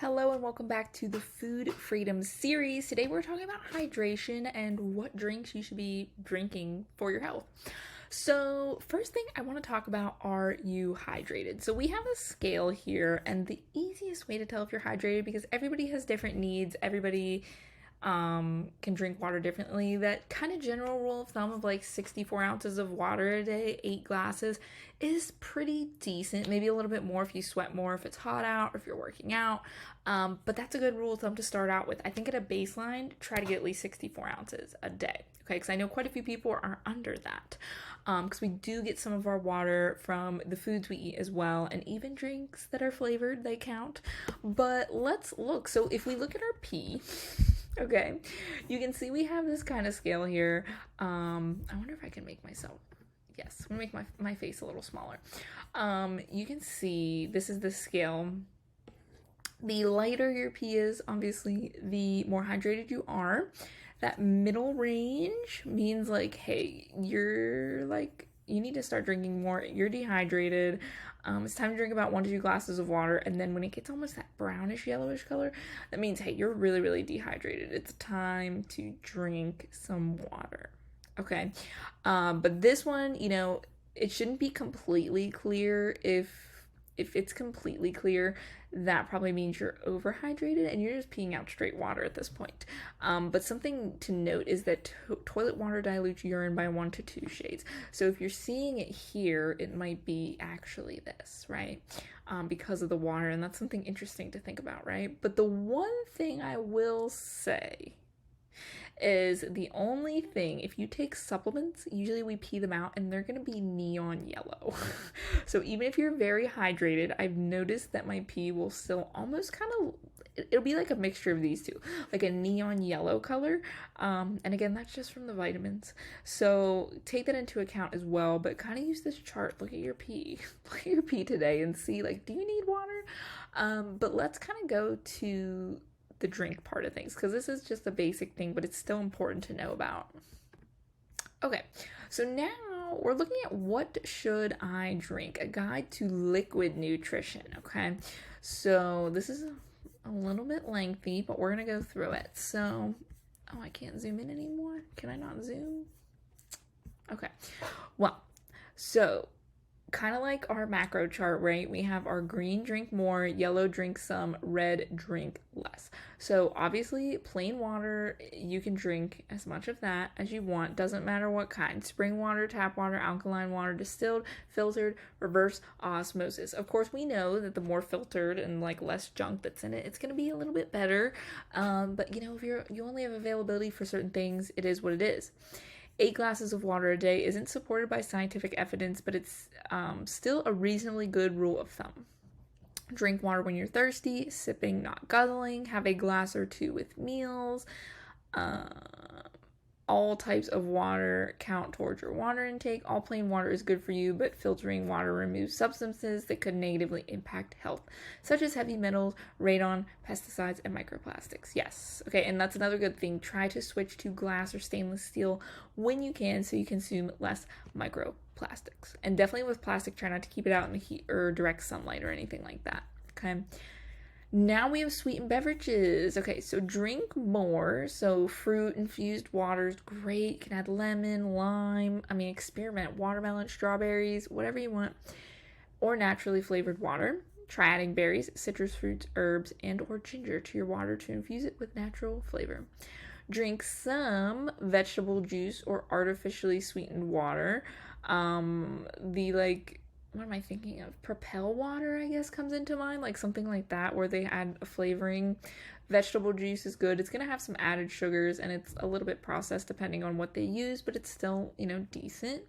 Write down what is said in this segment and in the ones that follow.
Hello and welcome back to the Food Freedom series. Today we're talking about hydration and what drinks you should be drinking for your health. So first thing I want to talk about, are you hydrated? So we have a scale here, and the easiest way to tell if you're hydrated, because everybody has different needs, everybody can drink water differently. That kind of general rule of thumb of like 64 ounces of water a day, 8 glasses, is pretty decent. Maybe a little bit more if you sweat more, if it's hot out, or if you're working out. But that's a good rule of thumb to start out with. I think at a baseline, try to get at least 64 ounces a day. Okay, because I know quite a few people are under that. Because we do get some of our water from the foods we eat as well, and even drinks that are flavored, they count. But let's look. So if we look at our pee, okay, you can see we have this kind of scale here. I wonder if I can make myself, yes, I'm gonna make my face a little smaller. You can see this is the scale. The lighter your pee is, obviously, the more hydrated you are. That middle range means like, hey, you're like, you need to start drinking more. You're dehydrated. It's time to drink about 1 to 2 glasses of water. And then when it gets almost that brownish yellowish color, that means, hey, you're really, really dehydrated. It's time to drink some water. Okay. But this one, it shouldn't be completely clear. If it's completely clear, that probably means you're overhydrated and you're just peeing out straight water at this point. But something to note is that toilet water dilutes urine by 1 to 2 shades. So if you're seeing it here, it might be actually this, right? Because of the water, and that's something interesting to think about, right? But the one thing I will say is the only thing, if you take supplements, usually we pee them out and they're going to be neon yellow. So even if you're very hydrated, I've noticed that my pee will still almost kind of, it'll be like a mixture of these two, like a neon yellow color. And again, that's just from the vitamins. So take that into account as well, but kind of use this chart. Look at your pee, look at your pee today and see, like, do you need water? But let's kind of go to the drink part of things, because this is just a basic thing, but it's still important to know about. Okay, so now we're looking at what should I drink, a guide to liquid nutrition. Okay, so this is a little bit lengthy, but we're gonna go through it. So, oh, I can't zoom in anymore. Can I not zoom? Okay, well, so kind of like our macro chart, right? We have our green, drink more, yellow, drink some, red, drink less. So obviously plain water, you can drink as much of that as you want. Doesn't matter what kind. Spring water, tap water, alkaline water, distilled, filtered, reverse osmosis. Of course, we know that the more filtered and like less junk that's in it, it's going to be a little bit better. But if you only have availability for certain things, it is what it is. 8 glasses of water a day isn't supported by scientific evidence, but it's still a reasonably good rule of thumb. Drink water when you're thirsty, sipping, not guzzling. Have a glass or 2 with meals. All types of water count towards your water intake. All plain water is good for you, but filtering water removes substances that could negatively impact health, such as heavy metals, radon, pesticides, and microplastics. Yes. Okay, and that's another good thing. Try to switch to glass or stainless steel when you can, so you consume less microplastics. And definitely with plastic, try not to keep it out in the heat or direct sunlight or anything like that. Okay. Now we have sweetened beverages. Okay, so drink more. So fruit infused water is great. You can add lemon, lime. Experiment. Watermelon, strawberries, whatever you want. Or naturally flavored water. Try adding berries, citrus fruits, herbs, and or ginger to your water to infuse it with natural flavor. Drink some vegetable juice or artificially sweetened water. What am I thinking of? Propel water, I guess, comes into mind, like something like that, where they add a flavoring. Vegetable juice is good. It's going to have some added sugars, and it's a little bit processed depending on what they use, but it's still, decent.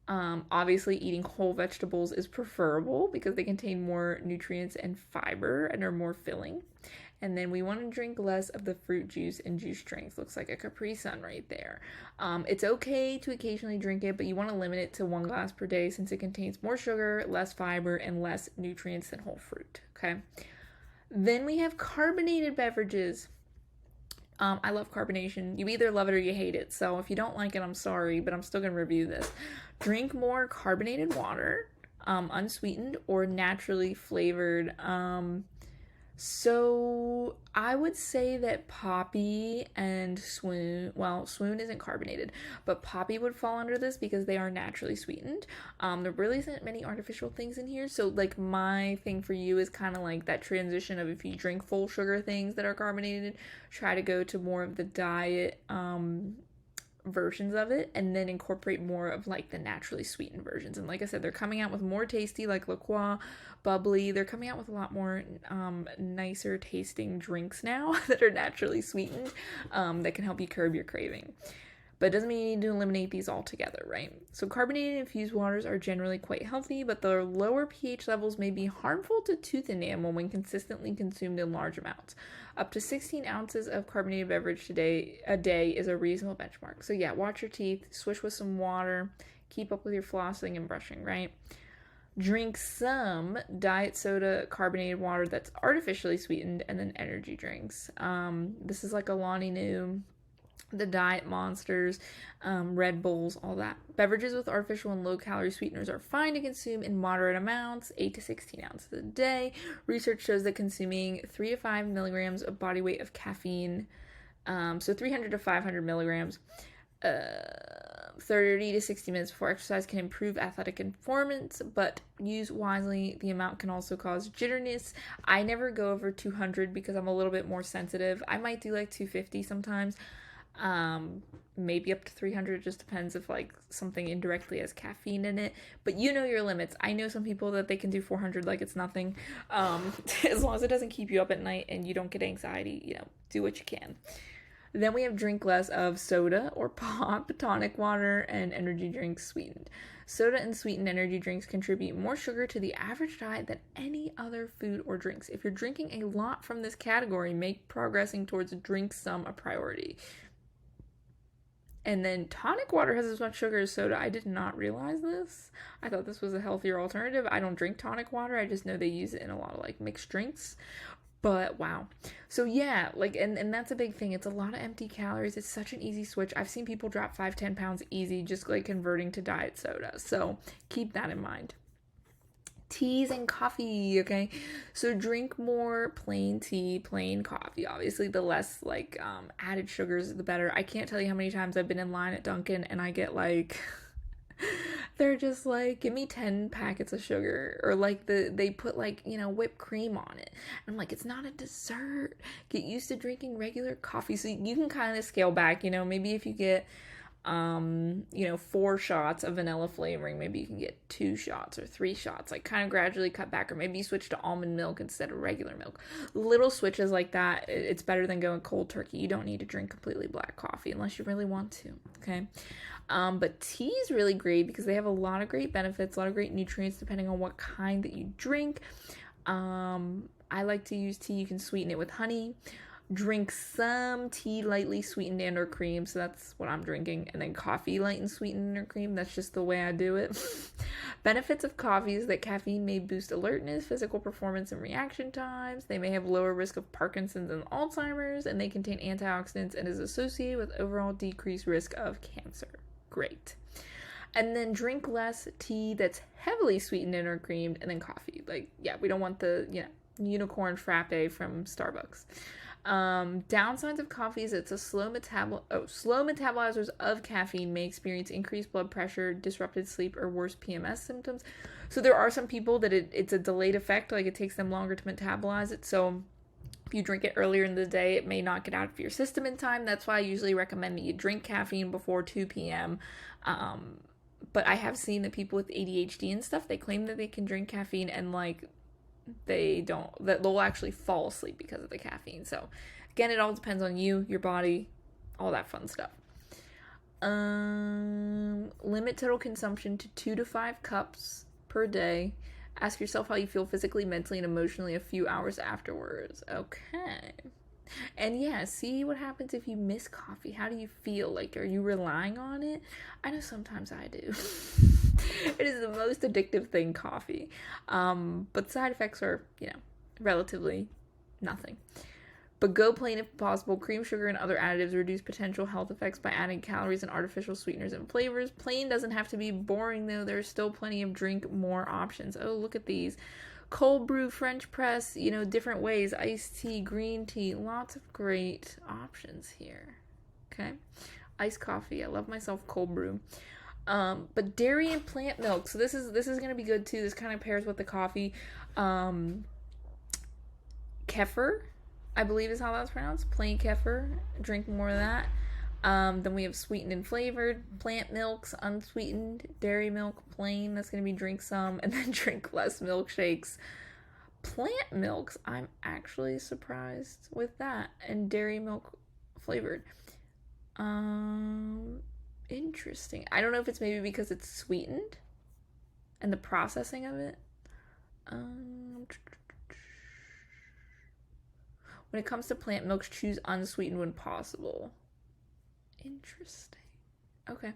Obviously, eating whole vegetables is preferable because they contain more nutrients and fiber and are more filling. And then we want to drink less of the fruit juice and juice drinks. Looks like a Capri Sun right there. It's okay to occasionally drink it, but you want to limit it to 1 glass per day since it contains more sugar, less fiber, and less nutrients than whole fruit. Okay. Then we have carbonated beverages. I love carbonation. You either love it or you hate it. So if you don't like it, I'm sorry, but I'm still going to review this. Drink more carbonated water, unsweetened or naturally flavored. So I would say that Poppy and Swoon, well, Swoon isn't carbonated, but Poppy would fall under this because they are naturally sweetened. There really isn't many artificial things in here. So like my thing for you is kind of like that transition of if you drink full sugar things that are carbonated, try to go to more of the diet versions of it and then incorporate more of like the naturally sweetened versions. And like I said, they're coming out with more tasty, like La Croix, bubbly. They're coming out with a lot more nicer tasting drinks now that are naturally sweetened, that can help you curb your craving. But it doesn't mean you need to eliminate these altogether, right? So carbonated infused waters are generally quite healthy, but their lower pH levels may be harmful to tooth enamel when consistently consumed in large amounts. Up to 16 ounces of carbonated beverage a day is a reasonable benchmark. So yeah, watch your teeth, swish with some water, keep up with your flossing and brushing, right? Drink some diet soda, carbonated water that's artificially sweetened, and then energy drinks. This is like Alani Nu, the Diet Monsters, Red Bulls, all that. Beverages with artificial and low-calorie sweeteners are fine to consume in moderate amounts, 8 to 16 ounces a day. Research shows that consuming 3 to 5 milligrams of body weight of caffeine, so 300 to 500 milligrams, 30 to 60 minutes before exercise can improve athletic performance, but used wisely, the amount can also cause jitteriness. I never go over 200 because I'm a little bit more sensitive. I might do like 250 sometimes. Maybe up to 300, just depends if like something indirectly has caffeine in it, but you know your limits. I know some people that they can do 400 like it's nothing, as long as it doesn't keep you up at night and you don't get anxiety, do what you can. Then we have drink less of soda or pop, tonic water, and energy drinks sweetened. Soda and sweetened energy drinks contribute more sugar to the average diet than any other food or drinks. If you're drinking a lot from this category, make progressing towards drink some a priority. And then tonic water has as much sugar as soda. I did not realize this. I thought this was a healthier alternative. I don't drink tonic water. I just know they use it in a lot of like mixed drinks. But wow. So yeah, like, and that's a big thing. It's a lot of empty calories. It's such an easy switch. I've seen people drop 5-10 pounds easy just like converting to diet soda. So keep that in mind. Teas and coffee, okay? So drink more plain tea, plain coffee. Obviously, the less like added sugars, the better. I can't tell you how many times I've been in line at Dunkin' and I get like they're just like, give me 10 packets of sugar, or like they put like, whipped cream on it. And I'm like, it's not a dessert. Get used to drinking regular coffee. So you can kind of scale back, maybe if you get 4 shots of vanilla flavoring, maybe you can get 2 shots or 3 shots, like kind of gradually cut back, or maybe you switch to almond milk instead of regular milk. Little switches like that, it's better than going cold turkey. You don't need to drink completely black coffee unless you really want to, okay? But tea is really great because they have a lot of great benefits, a lot of great nutrients depending on what kind that you drink. I like to use tea. You can sweeten it with honey. Drink some tea lightly sweetened and or cream, so that's what I'm drinking, and then coffee light and sweetened or cream. That's just the way I do it. Benefits of coffee is that caffeine may boost alertness, physical performance, and reaction times. They may have lower risk of Parkinson's and Alzheimer's, and they contain antioxidants and is associated with overall decreased risk of cancer. Great. And then drink less tea that's heavily sweetened and or creamed, and then coffee. Like, yeah, we don't want the unicorn frappe from Starbucks. Downsides of coffee is it's a slow metabolizers of caffeine may experience increased blood pressure, disrupted sleep, or worse PMS symptoms. So there are some people that it's a delayed effect, like it takes them longer to metabolize it. So if you drink it earlier in the day, it may not get out of your system in time. That's why I usually recommend that you drink caffeine before 2 p.m. But I have seen that people with ADHD and stuff, they claim that they can drink caffeine and like they don't, that they'll actually fall asleep because of the caffeine. So again, it all depends on you, your body, all that fun stuff. Limit total consumption to 2 to 5 cups per day. Ask yourself how you feel physically, mentally, and emotionally a few hours afterwards. Okay. And yeah, see what happens if you miss coffee. How do you feel? Like, are you relying on it? I know sometimes I do. It is the most addictive thing, coffee. But side effects are, relatively nothing. But go plain if possible. Cream, sugar, and other additives reduce potential health effects by adding calories and artificial sweeteners and flavors. Plain doesn't have to be boring, though. There's still plenty of drink more options. Oh, look at these. cold brew, French press, different ways, iced tea, green tea, lots of great options here. Okay. Iced coffee. I love myself cold brew. But dairy and plant milk. So this is gonna be good too. This kind of pairs with the coffee. Kefir, I believe is how that's pronounced. Plain kefir. Drink more of that. Then we have sweetened and flavored, plant milks, unsweetened, dairy milk, plain. That's going to be drink some, and then drink less milkshakes. Plant milks, I'm actually surprised with that, and dairy milk flavored. Interesting. I don't know if it's maybe because it's sweetened and the processing of it. When it comes to plant milks, choose unsweetened when possible. Interesting. Okay.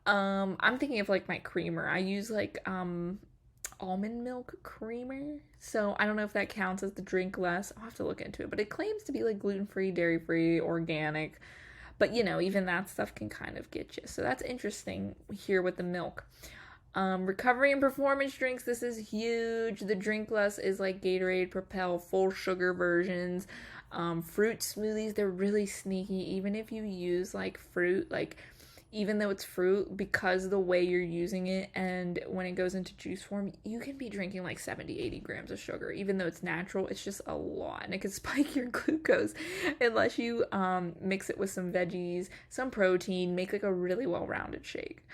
I'm thinking of like my creamer. I use like almond milk creamer. So I don't know if that counts as the drink less. I'll have to look into it. But it claims to be like gluten-free, dairy-free, organic. But even that stuff can kind of get you. So that's interesting here with the milk. Recovery and performance drinks, this is huge. The drink less is like Gatorade, Propel, full sugar versions. Fruit smoothies, they're really sneaky. Even if you use like fruit, like even though it's fruit, because the way you're using it and when it goes into juice form, you can be drinking like 70-80 grams of sugar. Even though it's natural, it's just a lot, and it can spike your glucose unless you mix it with some veggies, some protein, make like a really well-rounded shake.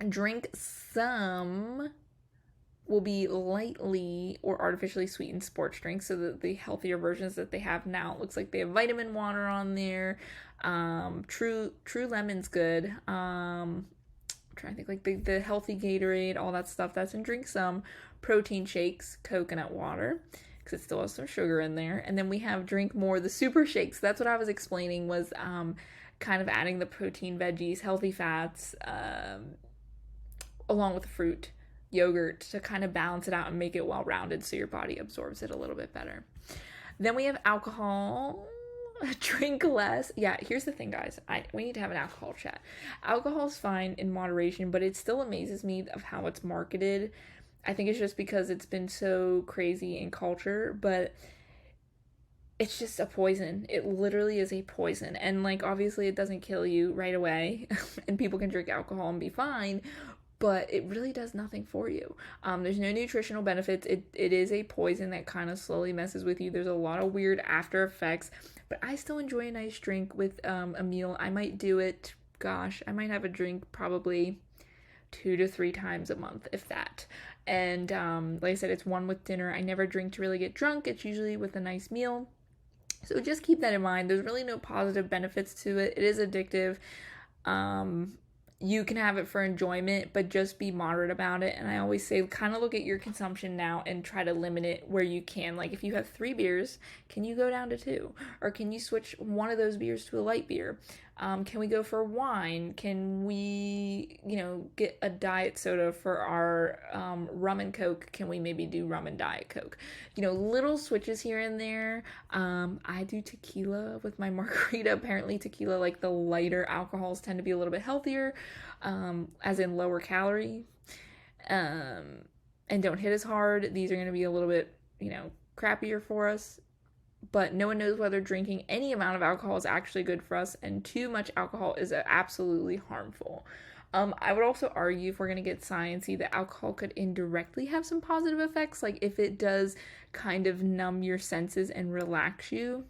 Drink some will be lightly or artificially sweetened sports drinks. So the healthier versions that they have now, it looks like they have vitamin water on there. True Lemon's good. I'm trying to think, like the healthy Gatorade, all that stuff. That's in. Drink some protein shakes, coconut water, because it still has some sugar in there. And then we have drink more the super shakes. That's what I was explaining, was kind of adding the protein, veggies, healthy fats, along with fruit, yogurt, to kind of balance it out and make it well-rounded so your body absorbs it a little bit better. Then we have alcohol. Drink less. Yeah, here's the thing, guys. We need to have an alcohol chat. Alcohol's fine in moderation, but it still amazes me of how it's marketed. I think it's just because it's been so crazy in culture, but it's just a poison. It literally is a poison. And like, obviously it doesn't kill you right away and people can drink alcohol and be fine, but it really does nothing for you. There's no nutritional benefits. It is a poison that kind of slowly messes with you. There's a lot of weird after effects, but I still enjoy a nice drink with a meal. I might do it, I might have a drink probably 2 to 3 times a month, if that. And like I said, it's one with dinner. I never drink to really get drunk. It's usually with a nice meal. So just keep that in mind. There's really no positive benefits to it. It is addictive. You can have it for enjoyment, but just be moderate about it. And I always say, kind of look at your consumption now and try to limit it where you can. Like if you have 3 beers, can you go down to 2? Or can you switch one of those beers to a light beer? Can we go for wine? Can we, get a diet soda for our rum and Coke? Can we maybe do rum and Diet Coke? Little switches here and there. I do tequila with my margarita. Apparently tequila, like the lighter alcohols, tend to be a little bit healthier, as in lower calorie, and don't hit as hard. These are going to be a little bit, crappier for us. But no one knows whether drinking any amount of alcohol is actually good for us, and too much alcohol is absolutely harmful. I would also argue, if we're going to get sciencey, that alcohol could indirectly have some positive effects. Like if it does kind of numb your senses and relax you,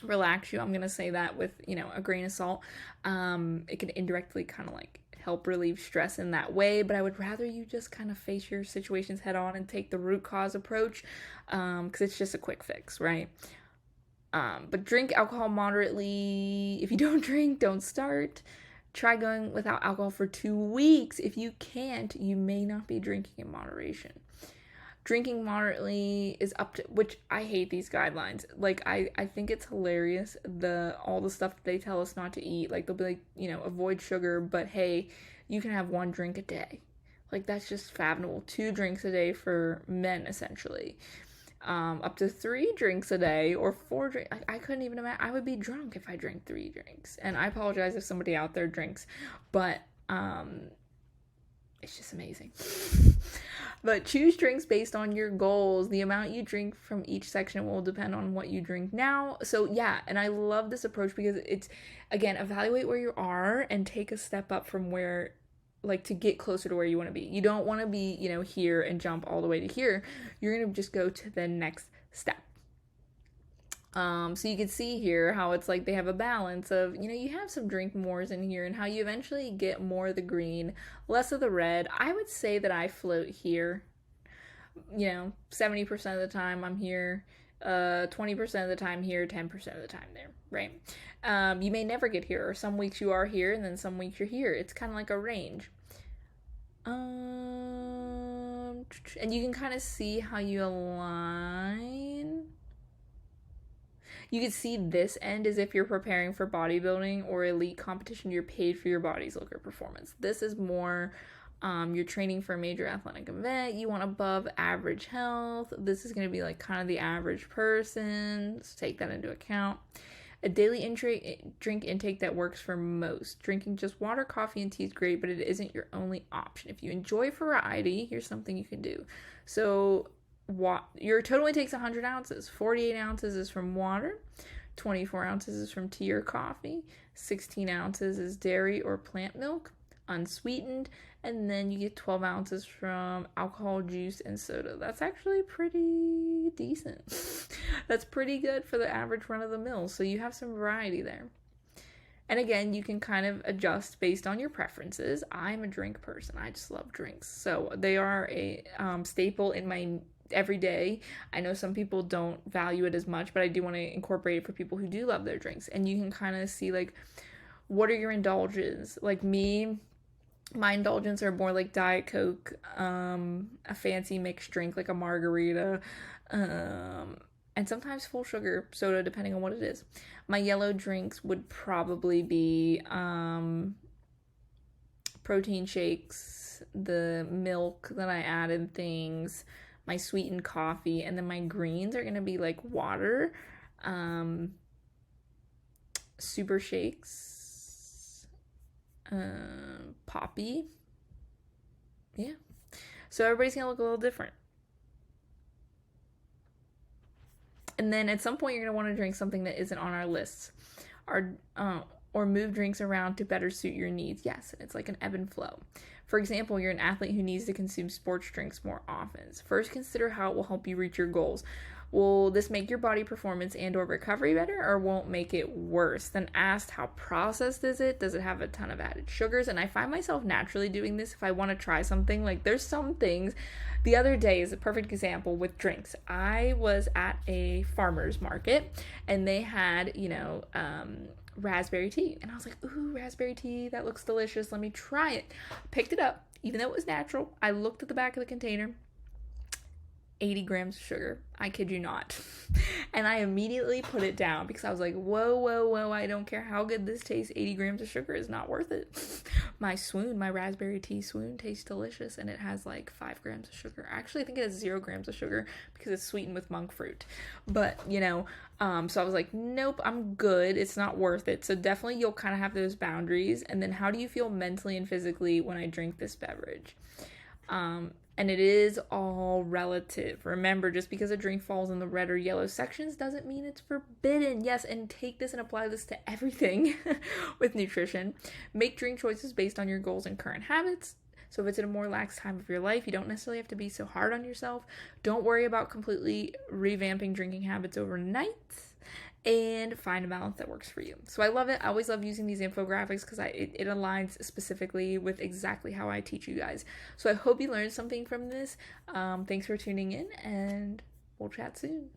I'm going to say that with, a grain of salt. It can indirectly kind of like help relieve stress in that way, but I would rather you just kind of face your situations head on and take the root cause approach, because it's just a quick fix, right? But drink alcohol moderately. If you don't drink, don't start. Try going without alcohol for 2 weeks. If you can't, you may not be drinking in moderation. Drinking moderately is up to, which I hate these guidelines. Like, I think it's hilarious, all the stuff that they tell us not to eat. Like, they'll be like, avoid sugar, but hey, you can have 1 drink a day. Like, that's just fathomable. 2 drinks a day for men, essentially. Up to 3 drinks a day, or 4 drinks. I couldn't even imagine. I would be drunk if I drank 3 drinks. And I apologize if somebody out there drinks. But, It's just amazing. But choose drinks based on your goals. The amount you drink from each section will depend on what you drink now. So yeah, and I love this approach because it's, again, evaluate where you are and take a step up from where, like, to get closer to where you want to be. You don't want to be, here and jump all the way to here. You're going to just go to the next step. So you can see here how it's like they have a balance of, you have some drink mores in here and how you eventually get more of the green, less of the red. I would say that I float here. 70% of the time I'm here, 20% of the time here, 10% of the time there, right? You may never get here, or some weeks you are here and then some weeks you're here. It's kind of like a range. And you can kind of see how you align. You can see this end as if you're preparing for bodybuilding or elite competition. You're paid for your body's look or performance. This is more, you're training for a major athletic event. You want above average health. This is going to be like kind of the average person. So take that into account. A daily drink intake that works for most. Drinking just water, coffee, and tea is great, but it isn't your only option. If you enjoy variety, here's something you can do. So your total only takes 100 ounces. 48 ounces is from water, 24 ounces is from tea or coffee, 16 ounces is dairy or plant milk, unsweetened, and then you get 12 ounces from alcohol, juice, and soda. That's actually pretty decent. That's pretty good for the average run of the mill, so you have some variety there. And again, you can kind of adjust based on your preferences. I'm a drink person. I just love drinks. So they are a staple in my every day. I know some people don't value it as much, but I do want to incorporate it for people who do love their drinks. And you can kind of see, like, what are your indulgences? Like me, my indulgences are more like Diet Coke, a fancy mixed drink like a margarita, and sometimes full sugar soda, depending on what it is. My yellow drinks would probably be protein shakes, the milk that I add in things, my sweetened coffee, and then my greens are going to be like water, super shakes, poppy. Yeah. So everybody's going to look a little different. And then at some point you're going to want to drink something that isn't on our lists, or move drinks around to better suit your needs. Yes, it's like an ebb and flow. For example, you're an athlete who needs to consume sports drinks more often. First, consider how it will help you reach your goals. Will this make your body performance and or recovery better, or won't make it worse? Then ask, how processed is it? Does it have a ton of added sugars? And I find myself naturally doing this if I want to try something. Like, there's some things. The other day is a perfect example with drinks. I was at a farmer's market and they had, raspberry tea. And I was like, ooh, raspberry tea, that looks delicious. Let me try it. Picked it up, even though it was natural. I looked at the back of the container. 80 grams of sugar. I kid you not. And I immediately put it down because I was like, whoa, I don't care how good this tastes. 80 grams of sugar is not worth it. My raspberry tea swoon tastes delicious, and it has like 5 grams of sugar. Actually, I think it has 0 grams of sugar because it's sweetened with monk fruit. But, so I was like, nope, I'm good. It's not worth it. So definitely you'll kind of have those boundaries. And then how do you feel mentally and physically when I drink this beverage? And it is all relative. Remember, just because a drink falls in the red or yellow sections doesn't mean it's forbidden. Yes, and take this and apply this to everything with nutrition. Make drink choices based on your goals and current habits. So if it's in a more lax time of your life, you don't necessarily have to be so hard on yourself. Don't worry about completely revamping drinking habits overnight. And find a balance that works for you. So I love it. I always love using these infographics because it aligns specifically with exactly how I teach you guys. So I hope you learned something from this. Thanks for tuning in, and we'll chat soon.